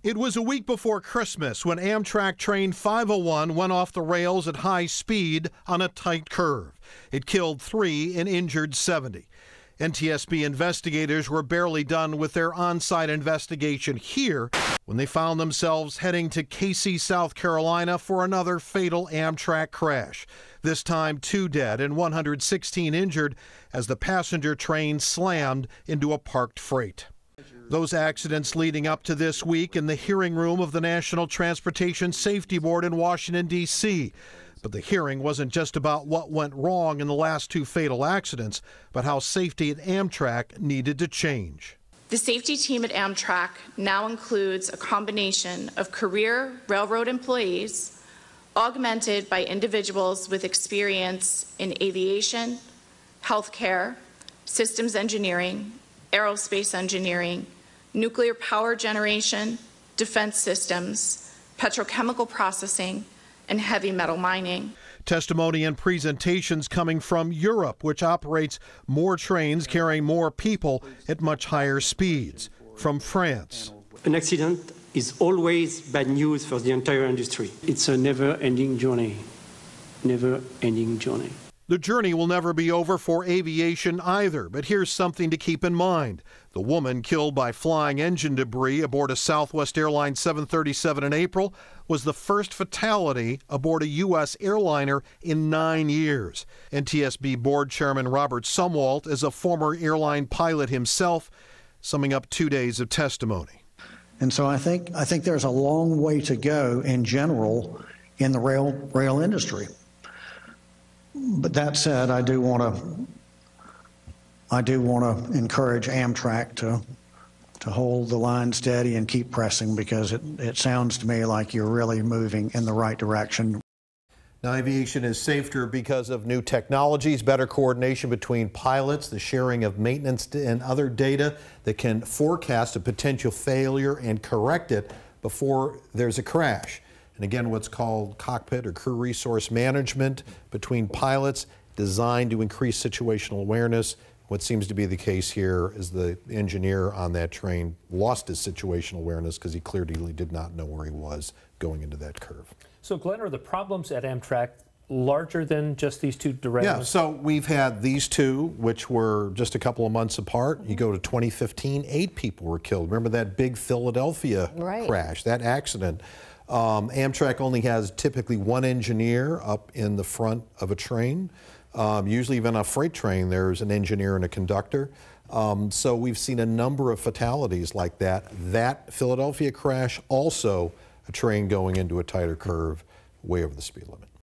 It was a week before Christmas when Amtrak train 501 went off the rails at high speed on a tight curve. It killed 3 and injured 70. NTSB investigators were barely done with their on-site investigation here when they found themselves heading to Casey, South Carolina for another fatal Amtrak crash. This time 2 dead and 116 injured as the passenger train slammed into a parked freight. Those accidents leading up to this week in the hearing room of the National Transportation Safety Board in Washington, D.C. But the hearing wasn't just about what went wrong in the last 2 fatal accidents, but how safety at Amtrak needed to change. The safety team at Amtrak now includes a combination of career railroad employees, augmented by individuals with experience in aviation, healthcare, systems engineering, aerospace engineering, nuclear power generation, defense systems, petrochemical processing, and heavy metal mining. Testimony and presentations coming from Europe, which operates more trains carrying more people at much higher speeds. From France. An accident is always bad news for the entire industry. It's a never-ending journey. Never-ending journey. The journey will never be over for aviation either, but here's something to keep in mind. The woman killed by flying engine debris aboard a Southwest Airlines 737 in April was the first fatality aboard a U.S. airliner in 9 years. NTSB Board Chairman Robert Sumwalt is a former airline pilot himself, summing up 2 days of testimony. And so I think there's a long way to go in general in the rail industry. But that said, I do want to encourage Amtrak to hold the line steady and keep pressing, because it sounds to me like you're really moving in the right direction. Now, aviation is safer because of new technologies, better coordination between pilots, the sharing of maintenance and other data that can forecast a potential failure and correct it before there's a crash. And again, what's called cockpit or crew resource management between pilots, designed to increase situational awareness. What seems to be the case here is the engineer on that train lost his situational awareness because he clearly did not know where he was going into that curve. So, Glenn, are the problems at Amtrak larger than just these 2 derailments? Yeah, so we've had these 2, which were just a couple of months apart. You go to 2015, 8 people were killed. Remember that big Philadelphia crash, that accident? Amtrak only has typically 1 engineer up in the front of a train. Usually even a freight train, there's an engineer and a conductor. So we've seen a number of fatalities like that. That Philadelphia crash, also a train going into a tighter curve way over the speed limit.